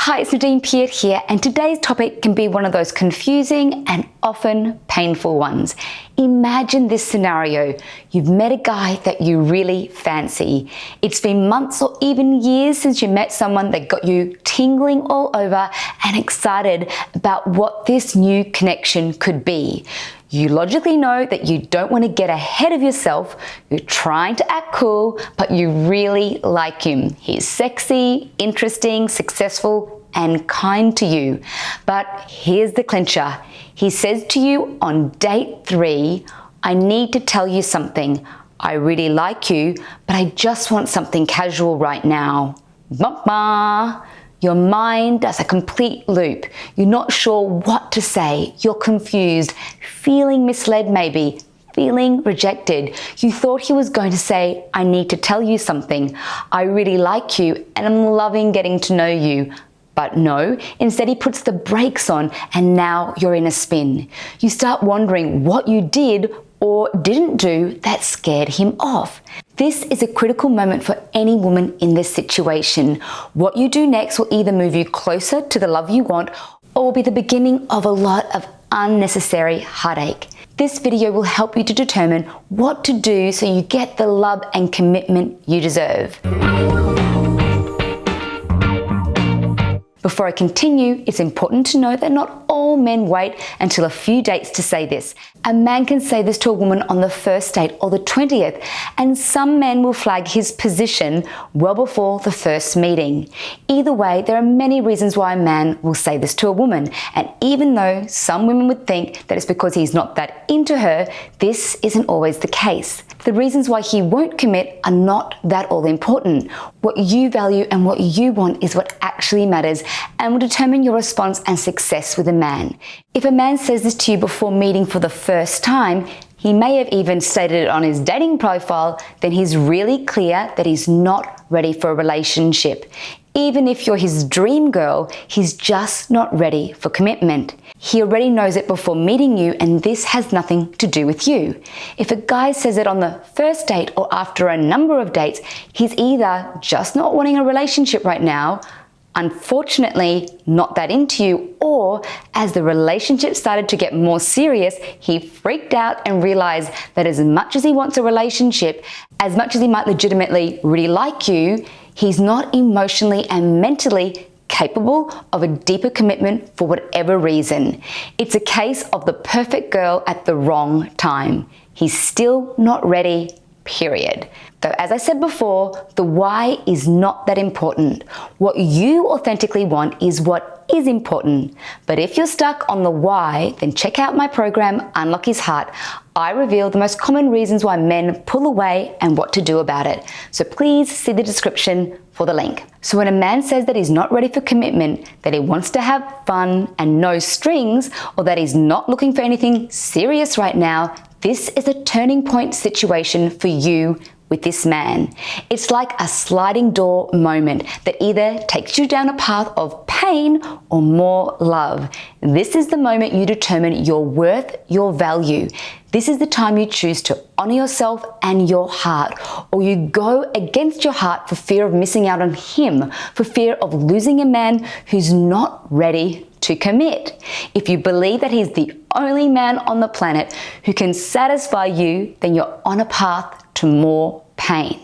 Hi, it's Nadine Peart here, and today's topic can be one of those confusing and often painful ones. Imagine this scenario. You've met a guy that you really fancy. It's been months or even years since you met someone that got you tingling all over and excited about what this new connection could be. You logically know that you don't want to get ahead of yourself. You're trying to act cool, but you really like him. He's sexy, interesting, successful, and kind to you. But here's the clincher. He says to you on date 3, I need to tell you something. I really like you, but I just want something casual right now. Bah-bah. Your mind does a complete loop. You're not sure what to say. You're confused, feeling misled maybe, feeling rejected. You thought he was going to say, I need to tell you something. I really like you and I'm loving getting to know you. But no, instead he puts the brakes on and now you're in a spin. You start wondering what you did or didn't do that scared him off. This is a critical moment for any woman in this situation. What you do next will either move you closer to the love you want or will be the beginning of a lot of unnecessary heartache. This video will help you to determine what to do so you get the love and commitment you deserve. Before I continue, it's important to know that not all men wait until a few dates to say this. A man can say this to a woman on the first date or the 20th, and some men will flag his position well before the first meeting. Either way, there are many reasons why a man will say this to a woman, and even though some women would think that it's because he's not that into her, this isn't always the case. The reasons why he won't commit are not that all important. What you value and what you want is what actually matters and will determine your response and success with a man. If a man says this to you before meeting for the first time, he may have even stated it on his dating profile, then he's really clear that he's not ready for a relationship. Even if you're his dream girl, he's just not ready for commitment. He already knows it before meeting you, and this has nothing to do with you. If a guy says it on the first date or after a number of dates, he's either just not wanting a relationship right now, unfortunately not that into you, or as the relationship started to get more serious, he freaked out and realized that as much as he wants a relationship, as much as he might legitimately really like you, he's not emotionally and mentally capable of a deeper commitment for whatever reason. It's a case of the perfect girl at the wrong time. He's still not ready, period. Though, as I said before, the why is not that important. What you authentically want is what is important. But if you're stuck on the why, then check out my program, Unlock His Heart. I reveal the most common reasons why men pull away and what to do about it. So please see the description for the link. So when a man says that he's not ready for commitment, that he wants to have fun and no strings, or that he's not looking for anything serious right now, this is a turning point situation for you with this man. It's like a sliding door moment that either takes you down a path of pain or more love. This is the moment you determine your worth, your value. This is the time you choose to honor yourself and your heart, or you go against your heart for fear of missing out on him, for fear of losing a man who's not ready to commit. If you believe that he's the only man on the planet who can satisfy you, then you're on a path to more pain.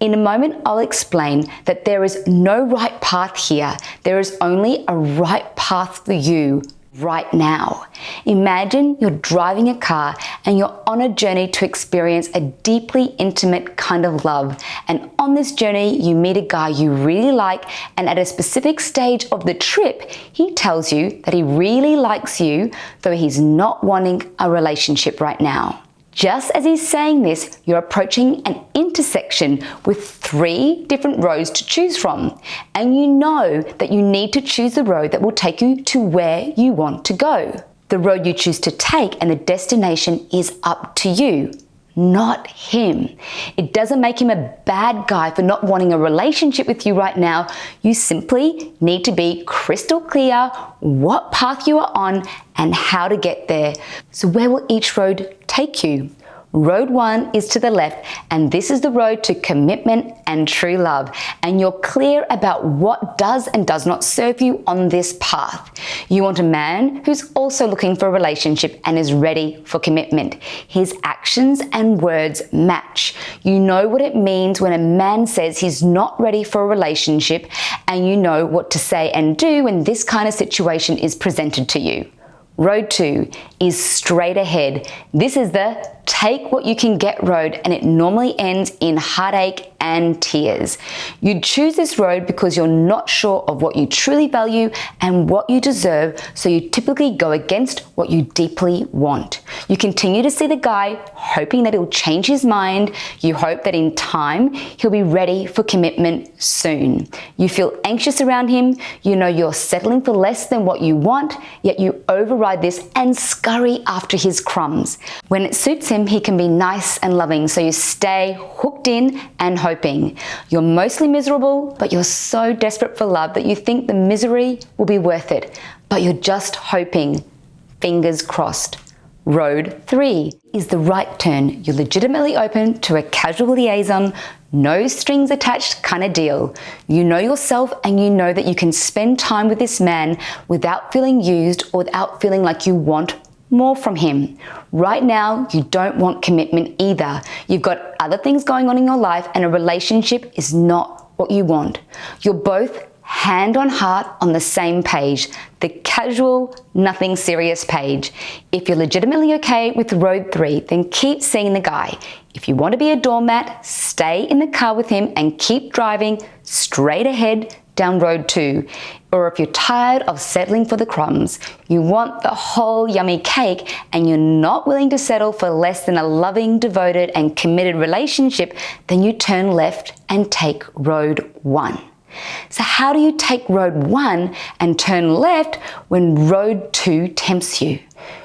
In a moment, I'll explain that there is no right path here. There is only a right path for you right now. Imagine you're driving a car and you're on a journey to experience a deeply intimate kind of love. And on this journey, you meet a guy you really like, and at a specific stage of the trip, he tells you that he really likes you, though he's not wanting a relationship right now. Just as he's saying this, you're approaching an intersection with 3 different roads to choose from. And you know that you need to choose the road that will take you to where you want to go. The road you choose to take and the destination is up to you, not him. It doesn't make him a bad guy for not wanting a relationship with you right now. You simply need to be crystal clear what path you are on and how to get there. So where will each road take you? Road 1 is to the left, and this is the road to commitment and true love. And you're clear about what does and does not serve you on this path. You want a man who's also looking for a relationship and is ready for commitment. His actions and words match. You know what it means when a man says he's not ready for a relationship, and you know what to say and do when this kind of situation is presented to you. Road 2 is straight ahead. This is the take what you can get road, and it normally ends in heartache and tears. You choose this road because you're not sure of what you truly value and what you deserve, so you typically go against what you deeply want. You continue to see the guy, hoping that he'll change his mind. You hope that in time, he'll be ready for commitment soon. You feel anxious around him. You know you're settling for less than what you want, yet you override this and scurry after his crumbs. When it suits him, he can be nice and loving, so you stay hooked in and hoping. You're mostly miserable, but you're so desperate for love that you think the misery will be worth it, but you're just hoping. Fingers crossed. Road 3 is the right turn. You're legitimately open to a casual liaison, no strings attached kind of deal. You know yourself, and you know that you can spend time with this man without feeling used or without feeling like you want more from him. Right now, you don't want commitment either. You've got other things going on in your life, and a relationship is not what you want. You're both hand on heart on the same page, the casual, nothing serious page. If you're legitimately okay with road 3, then keep seeing the guy. If you want to be a doormat, stay in the car with him and keep driving straight ahead down road 2. Or if you're tired of settling for the crumbs, you want the whole yummy cake, and you're not willing to settle for less than a loving, devoted, and committed relationship, then you turn left and take road 1. So how do you take road 1 and turn left when road 2 tempts you?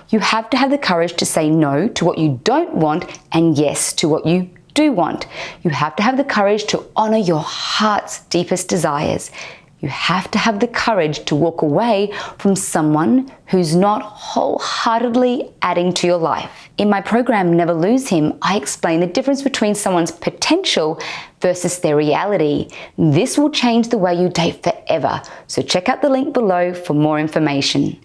You have to have the courage to say no to what you don't want and yes to what you do want. You have to have the courage to honor your heart's deepest desires. You have to have the courage to walk away from someone who's not wholeheartedly adding to your life. In my program, Never Lose Him, I explain the difference between someone's potential versus their reality. This will change the way you date forever. So check out the link below for more information.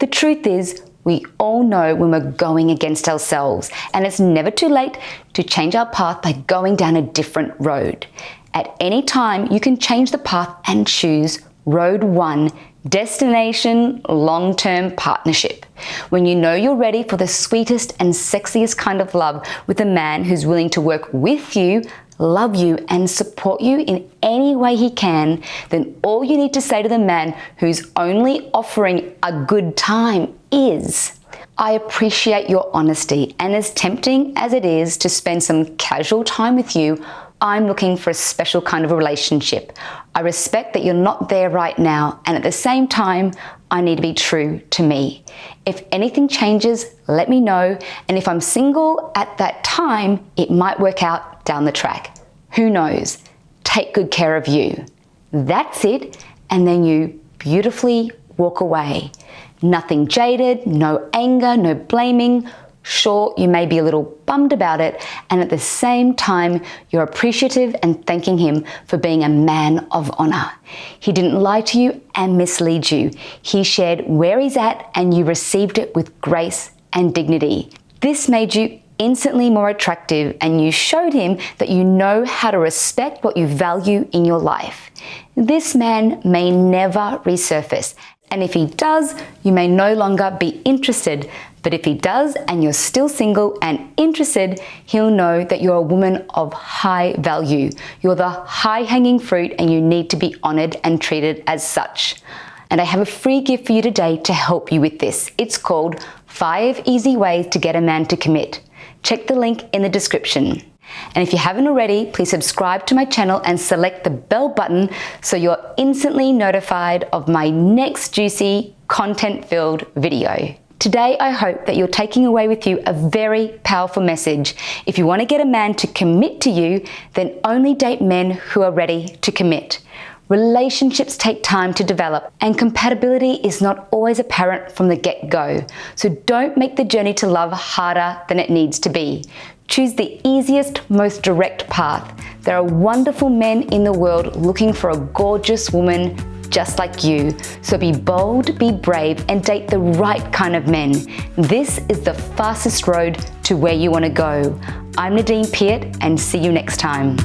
The truth is, we all know when we're going against ourselves, and it's never too late to change our path by going down a different road. At any time, you can change the path and choose road 1, destination long-term partnership. When you know you're ready for the sweetest and sexiest kind of love with a man who's willing to work with you, love you, and support you in any way he can, then all you need to say to the man who's only offering a good time is, I appreciate your honesty, and as tempting as it is to spend some casual time with you, I'm looking for a special kind of a relationship. I respect that you're not there right now, and at the same time, I need to be true to me. If anything changes, let me know, and if I'm single at that time, it might work out down the track. Who knows? Take good care of you. That's it, and then you beautifully walk away. Nothing jaded, no anger, no blaming. Sure, you may be a little bummed about it, and at the same time, you're appreciative and thanking him for being a man of honor. He didn't lie to you and mislead you. He shared where he's at, and you received it with grace and dignity. This made you instantly more attractive, and you showed him that you know how to respect what you value in your life. This man may never resurface, and if he does, you may no longer be interested. But if he does, and you're still single and interested, he'll know that you're a woman of high value. You're the high-hanging fruit, and you need to be honored and treated as such. And I have a free gift for you today to help you with this. It's called 5 Easy Ways to Get a Man to Commit. Check the link in the description. And if you haven't already, please subscribe to my channel and select the bell button so you're instantly notified of my next juicy, content-filled video. Today, I hope that you're taking away with you a very powerful message. If you want to get a man to commit to you, then only date men who are ready to commit. Relationships take time to develop, and compatibility is not always apparent from the get-go. So don't make the journey to love harder than it needs to be. Choose the easiest, most direct path. There are wonderful men in the world looking for a gorgeous woman just like you. So be bold, be brave, and date the right kind of men. This is the fastest road to where you want to go. I'm Nadine Piat, and see you next time.